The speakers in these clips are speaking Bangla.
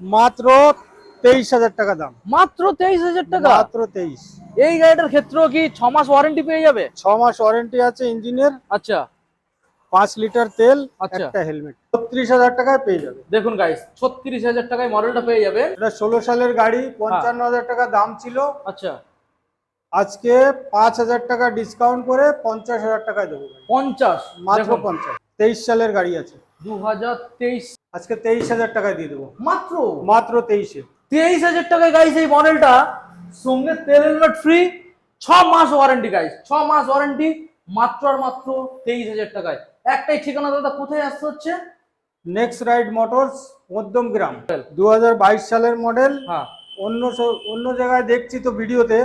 মাত্র 23,000 টাকা দাম। মাত্র 23,000 টাকা? মাত্র 23। এই গাড়িটার ক্ষেত্রেও কি 6 মাস ওয়ারেন্টি পেয়ে যাবে? 6 মাস ওয়ারেন্টি আছে ইঞ্জিনের। আচ্ছা 5 লিটার তেল, আচ্ছা। একটা হেলমেট, 36,000 টাকায় পেয়ে যাবে। দেখুন গাইস 36,000 টাকায় মডেলটা পেয়ে যাবে। এটা 16 সালের গাড়ি, 55,000 টাকা দাম ছিল। আচ্ছা আজকে 5,000 টাকা ডিসকাউন্ট করে 50,000 টাকায় দেবো। 50 মাত্র 50। 23 সালের গাড়ি আছে, 2023। আজকে 23,000 টাকায় দিয়ে দেবো। মাত্র মাত্র 23-এ। 23,000 টাকায় গাইস এই মডেলটা, সঙ্গে তেল হেলমেট ফ্রি, 6 মাস ওয়ারেন্টি গাইস, 6 মাস ওয়ারেন্টি, মাত্র আর মাত্র 23,000 টাকায়। একটাই ঠিকানা দাদা, কোথায় আসতে হচ্ছে? Next ride motors, Madhyamgram. 2022 সালের মডেল। হ্যাঁ অন্য জায়গায় দেখছি তো ভিডিওতে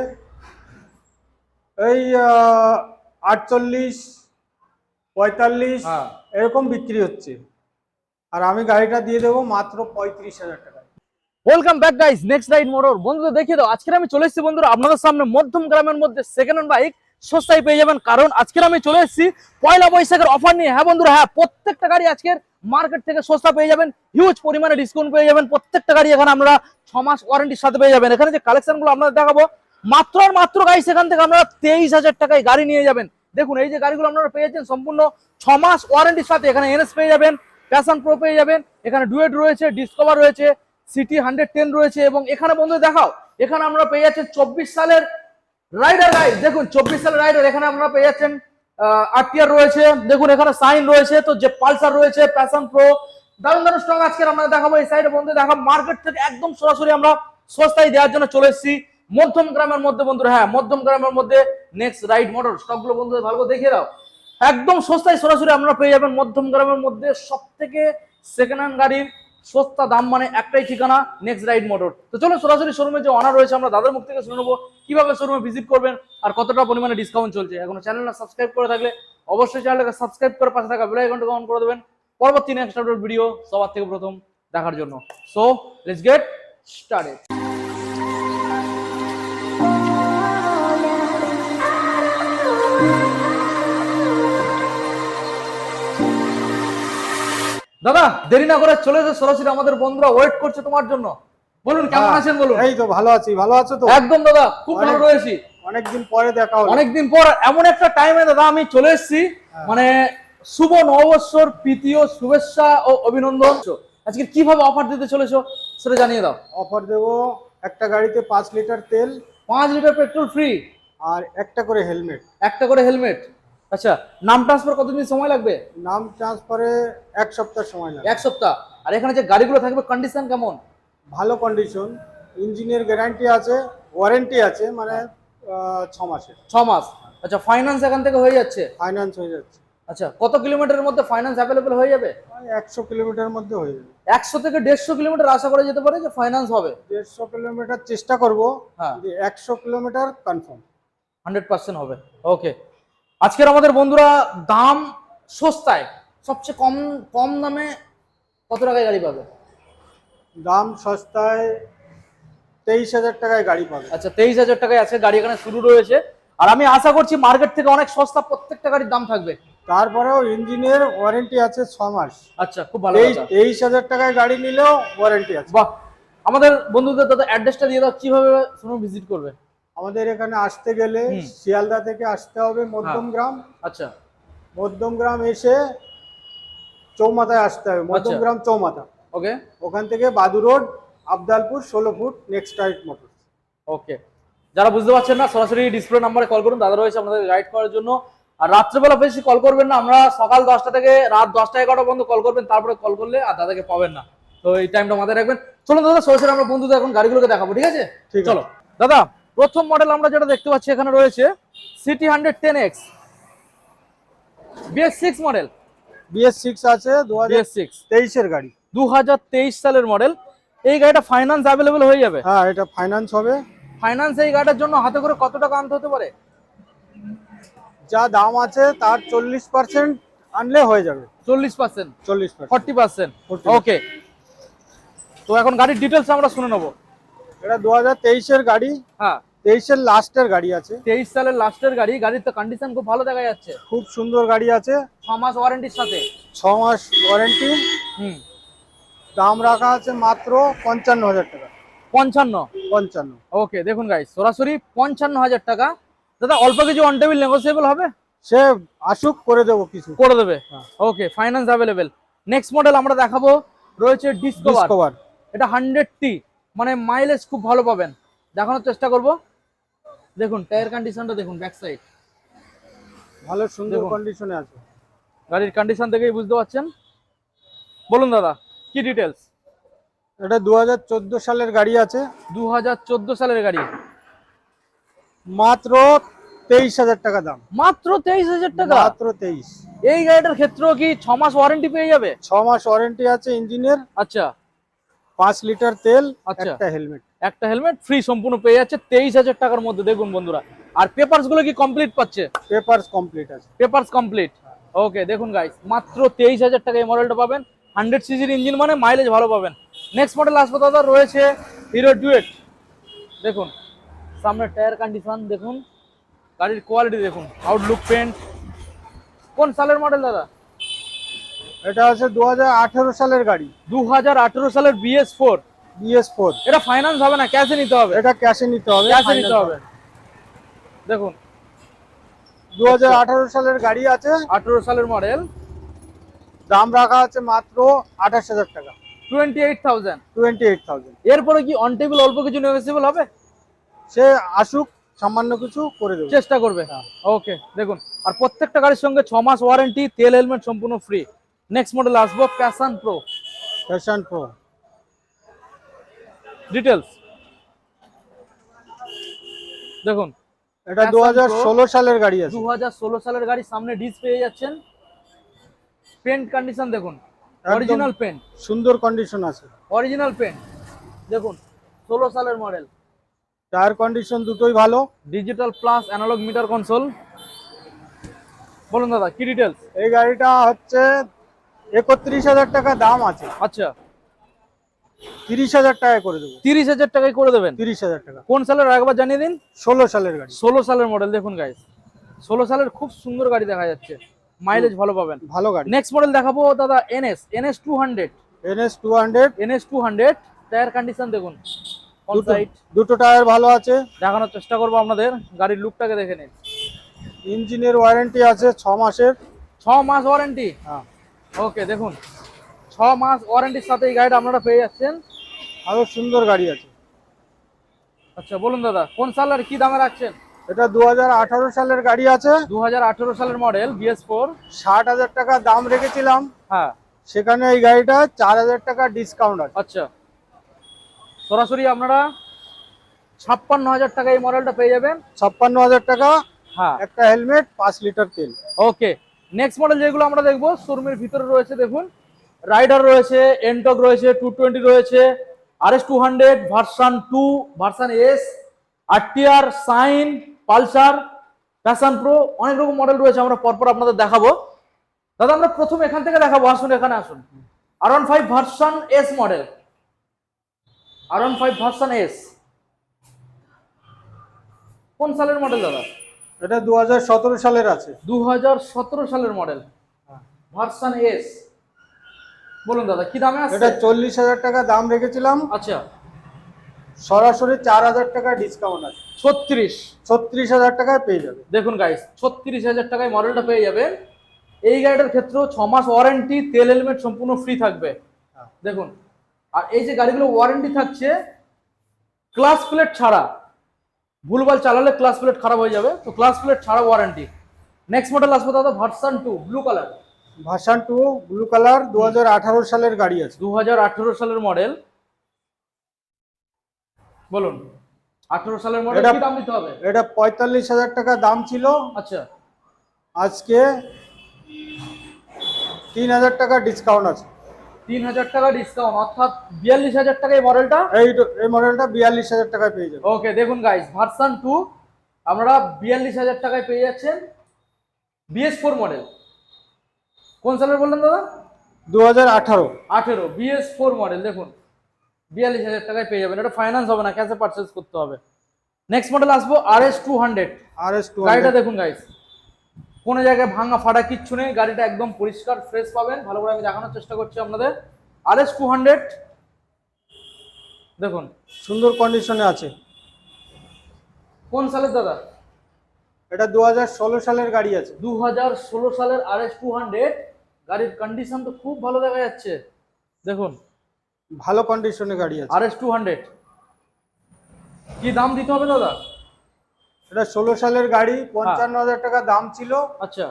এই 48, 45 হ্যাঁ। এরকম বিক্রি হচ্ছে, আর আমি গাড়িটা দিয়ে দেবো মাত্র 35,000 টাকায়। Welcome back guys, next ride motor. বন্ধুদের দেখিয়ে দাও, আজকে আমি চলে এসেছি বন্ধুরা আপনাদের সামনে মধ্যম গ্রামের মধ্যে সেকেন্ড হ্যান্ড বাইক সস্তায় পেয়ে যাবেন। কারণ আজকে আমি চলে এসেছি পয়লা বৈশাখের অফার নিয়ে। হ্যাঁ বন্ধুরা, হ্যাঁ, প্রত্যেকটা গাড়ি আজকের মার্কেট থেকে সস্তা পেয়ে যাবেন, হিউজ পরিমাণে ডিসকাউন্ট পেয়ে যাবেন। প্রত্যেকটা গাড়ি এখানে আমরা 6 মাস ওয়ারেন্টির সাথে পেয়ে যাবেন। এখানে যে কালেকশন গুলো আপনাদের দেখাবো, মাত্র আর মাত্র গাইস এখান থেকে আপনারা 23,000 টাকায় গাড়ি নিয়ে যাবেন। দেখুন এই যে গাড়িগুলো আপনারা পেয়ে যাচ্ছেন সম্পূর্ণ 6 মাস ওয়ারেন্টির সাথে। এখানে এনএস পেয়ে যাবেন, প্যাশন প্রো পেয়ে যাবেন, এখানে ডুয়েট রয়েছে, ডিসকভার রয়েছে, সিটি 110 রয়েছে, এবং এখানে বন্ধু দেখাও, এখানে আমরা পেয়ে যাচ্ছেন 24 সালের রাইডার গাইড। দেখুন 24 সালের রাইডার, এখানে আপনারা পেয়ে যাচ্ছেন আরটিআর রয়েছে, দেখুন এখানে সাইন রয়েছে, তো যে পালসার রয়েছে, প্যাশন প্রো, দারুণ দারুণ স্টক আজকে আমরা দেখাবো। এই সাইডে বন্ধু দেখাবো, মার্কেট থেকে একদম সরাসরি আমরা সস্তায় দেওয়ার জন্য চলে এসেছি মধ্যম গ্রামের মধ্যে বন্ধুরা। হ্যাঁ, মধ্যম গ্রামের মধ্যে নেক্সট রাইড মোটর স্টকগুলো বন্ধুদের ভালো করে দেখিয়ে দাও। একদম সস্তায় সরাসরি আপনারা পেয়ে যাবেন মধ্যম গ্রামের মধ্যে সব থেকে সেকেন্ড হ্যান্ড গাড়ির সস্তা দাম, মানে একটাই ঠিকানা, নেক্সট রাইড মোটর। তো চলো সরাসরি শোরুমে যে অনার রয়েছে আমরা দাদার মুখ থেকে শুনে নেবো কিভাবে শোরুমে ভিজিট করবেন আর কতটা পরিমাণে ডিসকাউন্ট চলছে। এখনো চ্যানেলটা সাবস্ক্রাইব করে থাকলে অবশ্যই চ্যানেলটাকে সাবস্ক্রাইব করে পাশে থাকা বেল আইকনটা অন করে দেবেন পরবর্তী নেক্সট আপডেট ভিডিও সবার থেকে প্রথম দেখার জন্য। So let's get started. দাদা দেরি না করে চলে এসে সরাসরি, আমাদের বন্ধুরা ওয়েট করছে তোমার জন্য। বলুন কেমন আছেন বলুন। এই তো ভালো আছি, ভালো আছো তো? একদম দাদা, খুব ভালো রয়েছি। অনেকদিন পরে দেখা হলো। অনেকদিন পর এমন একটা টাইমে দাদা আমি চলে এসেছি, মানে শুভ নববর্ষর প্রীতি ও শুভেচ্ছা ও অভিনন্দন। আজকে কিভাবে অফার দিতে চলেছো সেটা জানিয়ে দাও। অফার দেবো, একটা গাড়িতে 5 লিটার তেল, 5 লিটার পেট্রোল ফ্রি, আর একটা করে হেলমেট। একটা করে হেলমেট। আচ্ছা, নাম ট্রান্সফার কতদিন সময় লাগবে? নাম ট্রান্সফারে 1 সপ্তাহ সময় লাগে। 1 সপ্তাহ। আর এখানে যে গাড়িগুলো থাকবে কন্ডিশন কেমন? ভালো কন্ডিশন, ইঞ্জিনের গ্যারান্টি আছে, ওয়ারেন্টি আছে, মানে 6 মাসের। 6 মাস। আচ্ছা, ফাইন্যান্স এখান থেকে হয়ে যাচ্ছে? ফাইন্যান্স হয়ে যাচ্ছে। আচ্ছা, কত কিলোমিটারের মধ্যে ফাইন্যান্স অ্যাভেলেবল হয়ে যাবে? 100 কিলোমিটার মধ্যে হয়ে যাবে। 100 থেকে 150 কিলোমিটার আশা করা যেতে পারে যে ফাইন্যান্স হবে। 150 কিলোমিটার চেষ্টা করব, হ্যাঁ 100 কিলোমিটার কনফার্ম। 100% হবে। ওকে, আজকের আমাদের বন্ধুরা দাম সস্তায়, সবচেয়ে কম কম দামে কত টাকায় গাড়ি পাবে? দাম সস্তায় 23,000 টাকায় গাড়ি পাবে। আচ্ছা, 23,000 টাকায় আছে গাড়ি এখানে শুরু রয়েছে। আর আমি আশা করছি মার্কেট থেকে অনেক সস্তা প্রত্যেকটা গাড়ির দাম থাকবে। তারপরেও ইঞ্জিনের ওয়ারেন্টি আছে 6 মাস। আচ্ছা, খুব ভালো কথা। 23,000 টাকায় গাড়ি নিলেও ওয়ারেন্টি আছে। বাহ, আমাদের বন্ধুদের দাদা অ্যাড্রেসটা দিয়ে দাও, কিভাবে শোরুম ভিজিট করবে? আমাদের এখানে আসতে গেলে শিয়ালদা থেকে আসতে হবে মধ্যমগ্রাম। আচ্ছা, মধ্যমগ্রাম এসে চৌমাথায় আসতে হবে, মধ্যমগ্রাম চৌমাথা। ওকে, ওখান থেকে Badu road, Abdalpur 16 foot, next ride motor. Okay. যারা বুঝতে পারছেন না সরাসরি ডিসপ্লে নাম্বারে কল করুন, দাদা রয়েছে আপনাদের গাইড করার জন্য। আর রাত্রেবেলা বেশি কল করবেন না, আমরা সকাল 10টা থেকে রাত 10টা 11টা পর্যন্ত কল করবেন, তারপরে কল করলে আর দাদাকে পাবেন না। তো এই টাইমটা মাথায় রাখবেন। চলুন দাদা সরাসরি আমরা বন্ধুদের এখন গাড়িগুলোকে দেখাবো, ঠিক আছে? চলো দাদা, প্রথম মডেল আমরা যেটা দেখতে পাচ্ছি এখানে রয়েছে city 110X BS6 model. BS6 আছে, 2023 এর গাড়ি, 2023 সালের মডেল। এই গাড়িটা ফাইন্যান্স অ্যাভেলেবল হয়ে যাবে? হ্যাঁ, এটা ফাইন্যান্স হবে। ফাইন্যান্স এই গাড়িটার জন্য হাতে করে কত টাকা আনতে হতে পারে? যা দাম আছে তার 40% আনলে হয়ে যাবে। 40%? 40%, 40%। ওকে, তো এখন গাড়ির ডিটেলস আমরা শুনে নেবো। এটা 2023 এর গাড়ি। হ্যাঁ, 23 এর লাস্টের গাড়ি আছে। 23 সালের লাস্টের গাড়ি। গাড়ির তো কন্ডিশন খুব ভালো দেখা যাচ্ছে, খুব সুন্দর গাড়ি আছে। 6 মাস ওয়ারেন্টির সাথে। 6 মাস ওয়ারেন্টি। হুম, দাম রাখা আছে মাত্র 55,000 টাকা। 55। 55। ওকে দেখুন গাইস, সরাসরি 55,000 টাকা। দাদা অল্প কিছু অন টেবিল নেগোসিয়েবল হবে? সে আসুক, করে দেবো কিছু। করে দেবে? হ্যাঁ। ওকে, ফাইন্যান্স অ্যাভেলেবেল। নেক্সট মডেল আমরা দেখাবো, রয়েছে ডিসকভার। ডিসকভার। এটা 100T, মানে মাইলেজ খুব ভালো পাবেন। দেখানোর চেষ্টা করব। দেখুন টায়ার কন্ডিশনটা দেখুন, ব্যাক সাইড ভালো সুন্দর দেখুন। কন্ডিশনে আছে। গাড়ির কন্ডিশন দেখেই বুঝতে পারছেন। বলুন দাদা কি ডিটেলস? এটা 2014 সালের গাড়ি আছে। 2014 সালের গাড়ি, মাত্র 23,000 টাকা দাম। মাত্র 23,000 টাকা। মাত্র 23। এই গাড়িটার ক্ষেত্রেও কি 6 মাস ওয়ারেন্টি পেয়ে যাবে? 6 মাস ওয়ারেন্টি আছে ইঞ্জিনের। আচ্ছা 5 লিটার তেল, আচ্ছা। একটা হেলমেট। একটা হেলমেট ফ্রি সম্পূর্ণ পেয়ে যাচ্ছে 23,000 টাকার মধ্যে। দেখুন বন্ধুরা, আর পেপারস গুলো কি কমপ্লিট পাচ্ছে? পেপারস কমপ্লিট আছে। Papers complete. ওকে দেখুন গাইস, মাত্র 23,000 টাকা এই মডেলটা পাবেন। 100 সিসির ইঞ্জিন, মানে মাইলেজ ভালো পাবেন। নেক্সট মডেল আসবে দাদা, রয়েছে হিরো ডুয়েট। দেখুন সামনে টায়ার কন্ডিশন দেখুন, গাড়ির কোয়ালিটি দেখুন, আউটলুক, পেন্ট। কোন সালের মডেল দাদা? এটা আছে 2018 সালের গাড়ি। 2018 সালের BS4। BS4। এটা ফাইন্যান্স হবে না, ক্যাশে নিতে হবে? এটা ক্যাশে নিতে হবে। ক্যাশে নিতে হবে। দেখুন 2018 সালের গাড়ি আছে। 18 সালের মডেল, দাম রাখা আছে মাত্র 28,000 টাকা। 28,000। 28,000। এরপরে কি অন টেবিল অল্প কিছু নেগোসিয়েবল হবে? সে আসুক, সামান্য কিছু করে দেবো। চেষ্টা করবে। ওকে দেখুন, আর প্রত্যেকটা গাড়ির সঙ্গে 6 মাস ওয়ারেন্টি, তেল হেলমেট সম্পূর্ণ ফ্রি। নেক্সট মডেল আসবো passion pro. Passion pro. Details দেখুন, এটা Passion 2016 সালের গাড়ি আছে। 2016 সালের গাড়ি, সামনে ডিস পেয়ে যাচ্ছেন। পেন্ট কন্ডিশন দেখুন, একদম অরিজিনাল পেন্ট, সুন্দর কন্ডিশন আছে। অরিজিনাল পেন্ট দেখুন। 16 সালের মডেল, টায়ার কন্ডিশন দুটোই ভালো। Digital plus analogue meter console. বলুন দাদা কি ডিটেলস? এই গাড়িটা হচ্ছে 31,000 টাকা দাম আছে। আচ্ছা 30,000 টাকায় করে দেবো। 30,000 টাকায় করে দেবেন? 30,000 টাকা। কোন সালের একবার জানিয়ে দিন। 16 সালের গাড়ি। 16 সালের মডেল দেখুন গাইস, 16 সালের খুব সুন্দর গাড়ি দেখা যাচ্ছে, মাইলেজ ভালো পাবেন। ভালো গাড়ি। নেক্সট মডেল দেখাবো দাদা NS 200। NS 200। NS 200 tyre condition দেখুন, অন সাইড দুটো টায়ার ভালো আছে। দেখানোর চেষ্টা করবো আপনাদের, গাড়ির লুকটাকে দেখে নিন। ইঞ্জিনের ওয়ারেন্টি আছে 6 মাসের। 6 মাস ওয়ারেন্টি। হ্যাঁ। ওকে দেখুন 6 মাস ওয়ারেন্টির সাথে এই গাড়িটা আপনারা পেয়ে যাচ্ছেন। আরো সুন্দর গাড়ি আছে। আচ্ছা বলুন দাদা কোন সাল আর কি দামে রাখছেন? এটা 2018 সালের গাড়ি আছে। 2018 সালের মডেল BS4। 60,000 টাকা দাম রেখেছিলাম, হ্যাঁ সেখানে এই গাড়িটা 4,000 টাকা ডিসকাউন্ট আছে। আচ্ছা, সরাসরি আপনারা 56,000 টাকা এই মডেলটা পেয়ে যাবেন। 56,000 টাকা, হ্যাঁ একটা হেলমেট, 5 লিটার তেল। ওকে। নেক্সট মডেল যেগুলো আমরা দেখবো শোরুমের ভিতরে রয়েছে, দেখুন রাইডার রয়েছে, এনটক রয়েছে, 220 রয়েছে, RS 200 version 2, version S, RTR, Shine, Pulsar, Passion Pro, অনেক রকম মডেল রয়েছে। আমরা পরপর আপনাদের দেখাবো। দাদা আমরা প্রথম এখান থেকে দেখাবো, আসুন এখানে আসুন। R15 version S model, R15 version S কোন সালের মডেল দাদা? এটা 2017 সালের আছে। 2017 সালের মডেল, ভার্সন S। বলুন দাদা কি দামে আছে? এটা 40,000 টাকা দাম রেখেছিলাম, আচ্ছা সরাসরি 4,000 টাকা ডিসকাউন্ট আছে। 36,000 টাকায় পেয়ে যাবে। দেখুন গাইস 36,000 টাকায় মডেলটা পেয়ে যাবেন। এই গাড়িটার ক্ষেত্রেও 6 মাস ওয়ারেন্টি, তেল হেলমেট সম্পূর্ণ ফ্রি থাকবে। দেখুন, আর এই যে গাড়িগুলো ওয়ারেন্টি থাকছে ক্লাস প্লেট ছাড়া, ভুলভাল চালালে ক্লাস প্লেট খারাপ হয়ে যাবে, তো ক্লাস প্লেট ছাড়া ওয়ারেন্টি। নেক্সট মডেল আসবে দাদা version 2 blue colour. Version 2 blue colour, 2018 সালের গাড়ি আছে। 2018 সালের মডেল। বলুন 18 সালের মডেল এটা- কি দাম দিতে হবে? এটা 45,000 টাকা দাম ছিল, আচ্ছা আজকে 3,000 টাকা ডিসকাউন্ট আছে। 3,000 টাকা ডিসকাউন্ট, অর্থাৎ 42,000 টাকা এই মডেলটা। এই মডেলটা 42,000 টাকায় পেয়ে যাবে। ওকে দেখুন গাইস ভার্সন 2 আপনারা 42,000 টাকায় পেয়ে যাচ্ছেন। BS4 মডেল কোন সালের বললেন দাদা? 2018। 18 BS4 মডেল দেখুন 42,000 টাকায় পেয়ে যাবেন। এটা ফাইন্যান্স হবে না, ক্যাশে পারচেজ করতে হবে। নেক্সট মডেল আসবো RS 200। RS 200। গাড়িটা দেখুন গাইস, কোনো জায়গায় ভাঙা ফাটা কিচ্ছু নেই, গাড়িটা একদম পরিষ্কার ফ্রেশ পাবেন। ভালো করে আমি দেখানোর চেষ্টা করছি আপনাদের। RS 200 দেখুন সুন্দর কন্ডিশনে আছে। কোন সালের দাদা? এটা 2016 সালের গাড়ি আছে। 2016 সালের RS 200, গাড়ির কন্ডিশন তো খুব ভালো দেখা যাচ্ছে। দেখুন ভালো কন্ডিশনে গাড়ি আছে। RS 200 কি দাম দিতে হবে দাদা? এটা 16 সালের গাড়ি, 55,000 টাকা দাম ছিল। আচ্ছা,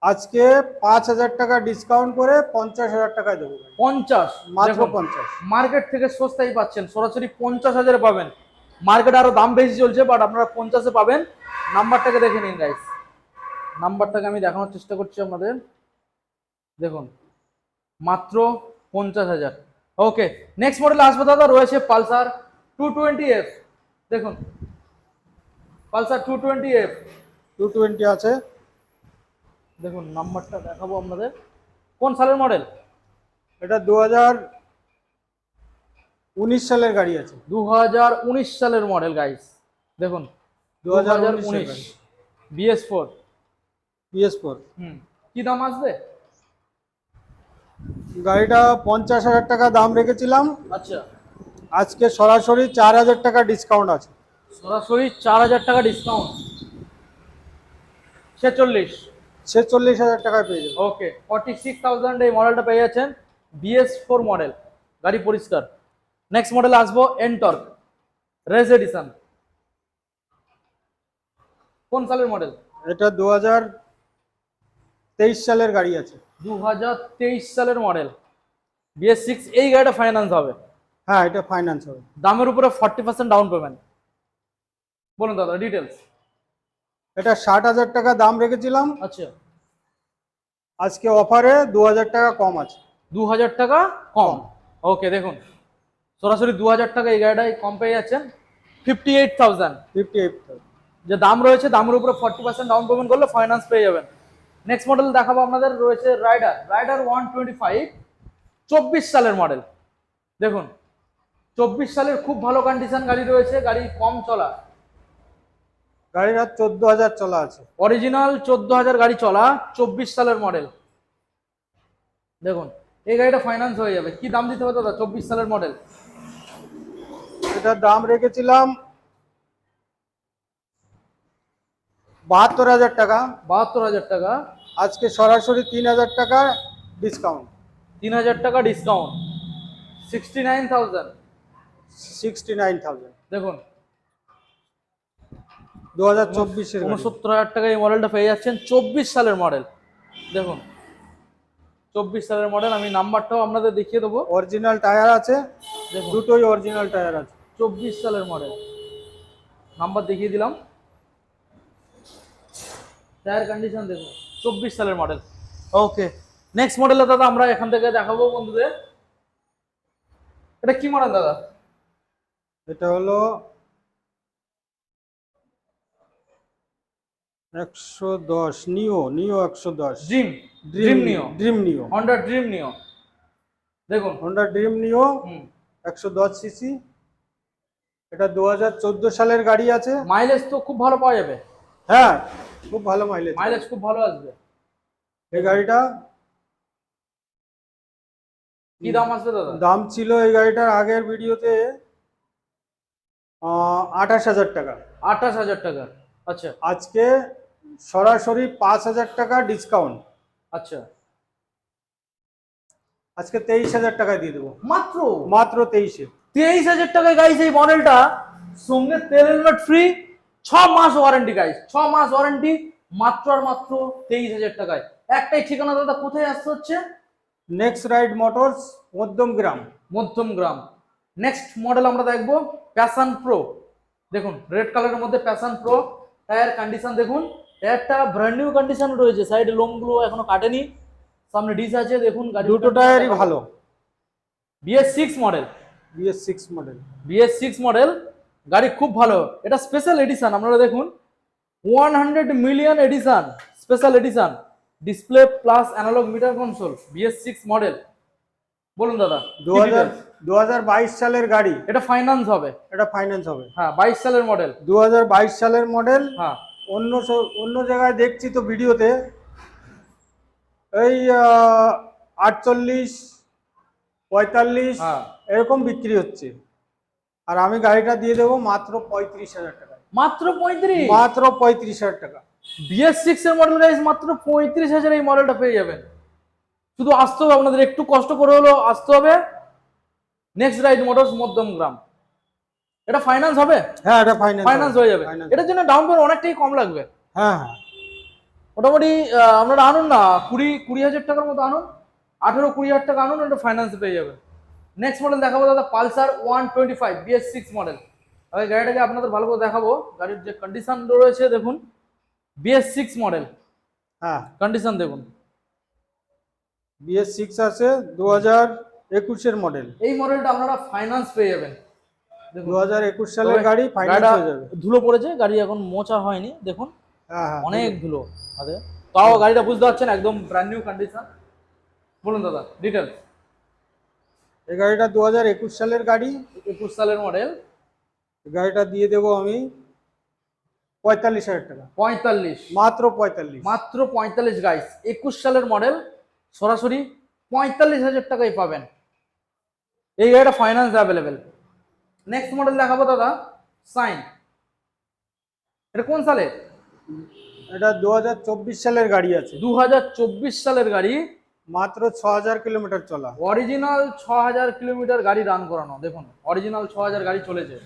আজকে 5,000 টাকা ডিসকাউন্ট করে 50,000 টাকায় দেবো। 50, মাত্র 50। মার্কেট থেকে সস্তায় পাচ্ছেন, সরাসরি 50,000 পাবেন। মার্কেট আরো দাম বেশি চলছে, বাট আপনারা 50-এ পাবেন। নাম্বারটাকে দেখে নিন গাইস, নাম্বারটাকে আমি দেখানোর চেষ্টা করছি আপনাদের। দেখুন মাত্র 50,000। ওকে, নেক্সট মডেল আসবে দাদা, রয়েছে পালসার 220F। দেখুন পালসার 220F 220 আছে। দেখুন নাম্বারটা দেখাবো আপনাদের। কোন সালের মডেল? এটা 2019 সালের গাড়ি আছে। 2019 সালের মডেল গাইস। দেখুন 2019 BS4। PS4। কি দাম আসবে? গাড়িটা 50,000 টাকা দাম রেখেছিলাম, আচ্ছা, আজকে সরাসরি 4,000 টাকা ডিসকাউন্ট আছে। সরাসরি 4,000 টাকা ডিসকাউন্ট, 46,000 টাকায় পেয়ে যাবেন। ওকে 46,000 এই মডেলটা পেয়ে যাচ্ছেন। BS4 মডেল, গাড়ি পরিষ্কার। নেক্সট মডেল আসবো এনটর্ক রেজ এডিশন। কোন সালের মডেল? এটা 2023 সালের গাড়ি আছে। 2023 সালের মডেল, BS6। এই গাড়িটা ফাইন্যান্স হবে? হ্যাঁ, এটা ফাইন্যান্স হবে। দামের উপরে 40% ডাউন পেমেন্ট। বলুন দাদা ডিটেলস। এটা 60,000 টাকা দাম রেখেছিলাম, আচ্ছা, আজকে অফারে 2,000 টাকা কম আছে। 2,000 টাকা কম। ওকে, দেখুন সরাসরি 2,000 টাকা এই গাড়িটাই কম পেয়ে যাচ্ছেন। 58,000 58,000। যে দাম রয়েছে, দামের উপরে 40% ডাউন পেমেন্ট করলে ফাইন্যান্স পেয়ে যাবেন। নেক্সট মডেল দেখাবো আপনাদের, রয়েছে রাইডার 125, 24 সালের মডেল। দেখুন 24 সালের খুব ভালো কন্ডিশন গাড়ি রয়েছে, গাড়ি কম চলা, গাড়ির আর 14,000 চলা আছে। অরিজিনাল 14,000 গাড়ি চলা, 24 সালের মডেল। দেখুন এই গাড়িটা ফাইন্যান্স হয়ে যাবে। কি দাম দিতে হবে দাদা 24 সালের মডেল? এটার দাম রেখেছিলাম 72,000 টাকা, 72,000 টাকা, আজকে সরাসরি 3,000 টাকা ডিসকাউন্ট। 3,000 টাকা ডিসকাউন্ট, 69,000। 69,000। দেখুন 2024 এর গাড়ি। 69,000 টাকা এই মডেলটা পেয়ে যাচ্ছেন, 24 সালের মডেল। দেখুন 24 সালের মডেল, আমি নাম্বারটাও আপনাদের দেখিয়ে দেবো। অরিজিনাল টায়ার আছে, দেখুন দুটোই অরিজিনাল টায়ার আছে। 24 সালের মডেল, নাম্বার দেখিয়ে দিলাম। টায়ার কন্ডিশন দেখুন, 24 সালের মডেল। ওকে, নেক্সট মডেলে দাদা আমরা এখান থেকে দেখাবো বন্ধুদের। এটা কি মডেল দাদা? এটা হলো 110 নিও 110 ড্রিম নিও, ড্রিম নিও, হন্ডা ড্রিম নিও। দেখুন হন্ডা ড্রিম নিও 110 সিসি। এটা 2014 সালের গাড়ি আছে। মাইলেজ তো খুব ভালো পাওয়া যাবে। হ্যাঁ, খুব ভালো মাইলেজ। মাইলেজ খুব ভালো আসবে। এই গাড়িটা কি দাম আসবে দাদা? দাম ছিল এই গাড়িটার আগের ভিডিওতে 28,000 টাকা, 28,000 টাকা। আচ্ছা আজকে সরাসরি 5,000 টাকা ডিসকাউন্ট, আচ্ছা, আজকে 23,000 টাকায় দিয়ে দেবো। মাত্র মাত্র 23-এ। 23,000 টাকায় গাইস এই মডেলটা, সঙ্গে তেল হেলমেট ফ্রি, 6 মাস ওয়ারেন্টি গাইস, 6 মাস ওয়ারেন্টি, মাত্র আর মাত্র 23,000 টাকায়। একটাই ঠিকানা দাদা, কোথায় আসতে হচ্ছে? Next ride motors, Madhyamgram. Madhyamgram. Next model আমরা দেখবো প্যাশন প্রো। দেখুন রেড কালারের মধ্যে প্যাশন প্রো। টায়ার কন্ডিশন দেখুন, টায়ারটা ব্র্যান্ড নিউ কন্ডিশন রয়েছে, সাইডে লোমগুলো এখনো কাটেনি, সামনে ডিস আছে। দেখুন গাড়ি দুটো টায়ারই ভালো। BS6 model, BS6 model. BS6 model, গাড়ি খুব ভালো। এটা স্পেশাল এডিশন, আপনারা দেখুন 100 million edition, special edition, display plus analogue meter console, BS6 model. বলুন দাদা 2022 সালের গাড়ি। এটা ফাইন্যান্স হবে? এটা ফাইন্যান্স হবে। হ্যাঁ 22 সালের মডেল। 2022 সালের মডেল। হ্যাঁ অন্য জায়গায় দেখছি তো ভিডিওতে এই 48 45 হ্যাঁ এরকম বিক্রি হচ্ছে, আর আমি গাড়িটা দিয়ে দেবো মাত্র 35,000 টাকা। মাত্র 35, মাত্র 35,000 টাকা। BS6 এর মডেল গাইস, মাত্র 35,000 এই মডেলটা পেয়ে যাবেন। শুধু আসতে হবে আপনাদের, একটু কষ্ট করে হলেও আসতে হবে নেক্সট রাইড মোটরস মধ্যমগ্রাম। এটা ফাইন্যান্স হবে? হ্যাঁ, এটা ফাইন্যান্স হয়ে যাবে। এটার জন্য ডাউন পেমেন্ট অনেকটাই কম লাগবে। হ্যাঁ হ্যাঁ, মোটামুটি আপনারা আনুন না, 20,000 টাকার মতো আনুন, 18-20,000 টাকা আনুন, এটা ফাইন্যান্স পেয়ে যাবে। নেক্সট মডেল দেখাবো দাদা, পালসার 125 BS6 মডেল। আমি গাড়িটাকে আপনাদের ভালো করে দেখাবো, গাড়ির যে কন্ডিশন রয়েছে দেখুন, BS6 মডেল হ্যাঁ কন্ডিশন দেখুন। BS6 আছে 2021 এর মডেল। এই মডেলটা আপনারা ফাইন্যান্স পেয়ে যাবেন। 2021 সালের গাড়ি, ফাইন্যান্স গাড়িটা হয়ে যাবে। ধুলো পড়েছে, গাড়ি এখন মোছা হয়নি দেখুন, হ্যাঁ হ্যাঁ, অনেক ধুলো আছে, তাও গাড়িটা বুঝতে পারছেন একদম ব্র্যান্ড নিউ কন্ডিশন। বলুন দাদা ডিটেলস। এই গাড়িটা 2021 সালের গাড়ি, 21 সালের মডেল। গাড়িটা দিয়ে দেবো আমি 45,000 টাকা। 45, মাত্র 45। মাত্র 45 গাইস, 21 সালের মডেল, সরাসরি 45,000 টাকায় পাবেন। এই গাড়িটা ফাইন্যান্স অ্যাভেলেবেল। নেক্সট মডেল দেখাবো দাদা, সাইন। এটা কোন সালে? এটা 2024 সালের গাড়ি আছে। 2024 সালের গাড়ি, মাত্র 6,000 কিলোমিটার চলা। অরিজিনাল 6,000 কিলোমিটার গাড়ি রান করানো, দেখুন অরিজিনাল 6,000 গাড়ি চলেছে।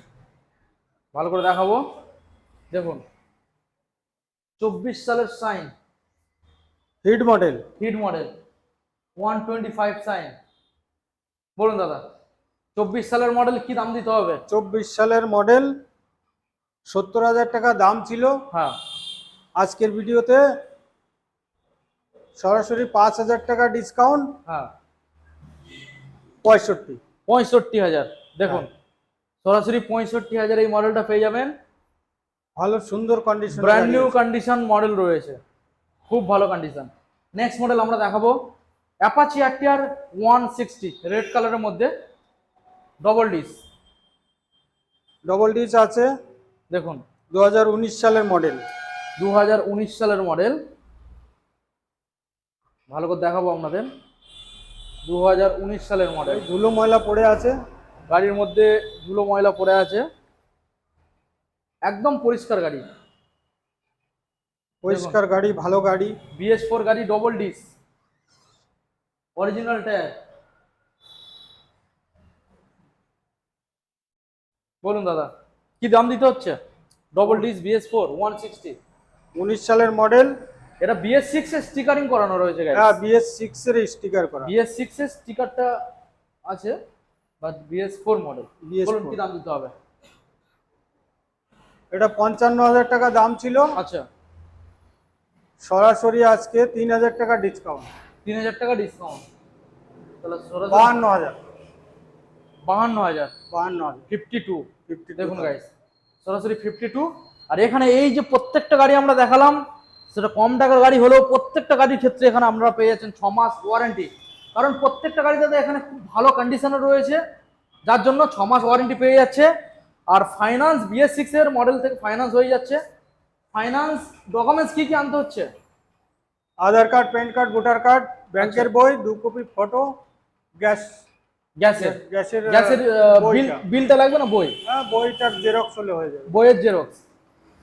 ভালো করে দেখাবো দেখুন, 24 সালের Shine, hit model. Hit model 125 Shine. বলুন দাদা 24 সালের মডেল কি দাম দিতে হবে? 24 সালের মডেল 70,000 টাকা দাম ছিল। হ্যাঁ, আজকের ভিডিওতে সরাসরি 5,000 টাকা ডিসকাউন্ট, হ্যাঁ 65। 65,000 দেখুন, সরাসরি 65,000 এই মডেলটা পেয়ে যাবেন। ভালো সুন্দর condition, brand new condition model রয়েছে, খুব ভালো কন্ডিশন। নেক্সট মডেল আমরা দেখাবো, অ্যাপাচি আরটিআর 160 রেড কালারের মধ্যে, ডবল ডিস। ডবল ডিস আছে, দেখুন 2019 সালের মডেল। 2019 সালের মডেল, ভালো করে দেখাবো আপনাদের, 2019 সালের মডেল। ধুলো ময়লা পড়ে আছে, গাড়ির মধ্যে ধুলো ময়লা পড়ে আছে, একদম পরিষ্কার গাড়ি, পরিষ্কার গাড়ি, ভালো গাড়ি। BS4 গাড়ি, ডবল ডিস, অরিজিনাল টায়ার। বলুন দাদা কি দাম দিতে হচ্ছে? ডবল ডিস BS4 160, 19 সালের মডেল। এটা BS6 এর স্টিকারিং করানো রয়েছে গাড়ি। হ্যাঁ, BS6 এর স্টিকার করা। BS6 এর স্টিকারটা আছে, বাট BS4 মডেল। BS4 বলুন কি দাম দিতে হবে? এটা 55,000 টাকা দাম ছিল, আচ্ছা, সরাসরি আজকে 3,000 টাকা ডিসকাউন্ট। 3,000 টাকা ডিসকাউন্ট, তাহলে সরাসরি 52,000। 52,000, 52,000। 52। 52 দেখুন গাইস, সরাসরি 52। আর এখানে এই যে প্রত্যেকটা গাড়ি আমরা দেখালাম, সেটা কম টাকার গাড়ি হলেও প্রত্যেকটা গাড়ির ক্ষেত্রে এখানে আপনারা পেয়ে যাচ্ছেন 6 মাস ওয়ারেন্টি। কারণ প্রত্যেকটা গাড়ি দাদা এখানে খুব ভালো কন্ডিশনে রয়েছে, যার জন্য 6 মাস ওয়ারেন্টি পেয়ে যাচ্ছে। আর ফাইন্যান্স BS6 এর মডেল থেকে ফাইন্যান্স হয়ে যাচ্ছে। ফাইন্যান্স ডকুমেন্টস কি কি আনতে হচ্ছে? Aadhaar card, PAN card, voter card, ব্যাংকের বই, 2 কপি ফটো, গ্যাসের গ্যাসের বিল, বিলটা লাগবে না? বই, হ্যাঁ, বইটার জেরক্স হলে হয়ে যাবে। বইয়ের জেরক্স।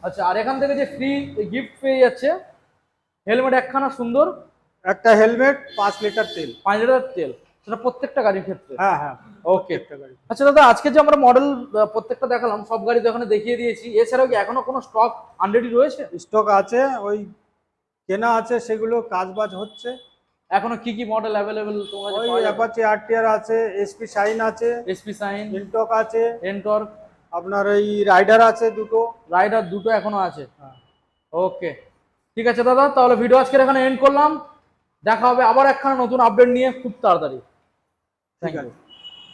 আচ্ছা, আর এখান থেকে যে ফ্রি গিফট পেয়ে যাচ্ছে, হেলমেট একখানা সুন্দর, একটা হেলমেট, 5 লিটার তেল। 5 লিটার তেল, সেটা প্রত্যেকটা গাড়ির ক্ষেত্রে। হ্যাঁ হ্যাঁ, ওকে। একটা গাড়ি। আচ্ছা দাদা, আজকে যে আমরা মডেল প্রত্যেকটা দেখালাম, সব গাড়ি তো এখানে দেখিয়ে দিয়েছি, এছাড়াও কি এখনো কোনো স্টক আনরেডি রয়েছে? স্টক আছে, ওই কেনা আছে, সেগুলো কাজবাজ হচ্ছে। এখনো কি কি মডেল অ্যাভেলেবেল তোমার কাছে ওই পাওয়া যাবে? অ্যাপাচি আরটিআর আছে, এসপি শাইন আছে, এসপি সাইন, ইনটক আছে, এনটর্ক, আপনার এই রাইডার আছে দুটো। রাইডার দুটো এখনো আছে। হ্যাঁ। ওকে, ঠিক আছে দাদা, তাহলে ভিডিও আজকের এখানে এন্ড করলাম। দেখা হবে আবার একখানা নতুন আপডেট নিয়ে খুব তাড়াতাড়ি। ঠিক আছে।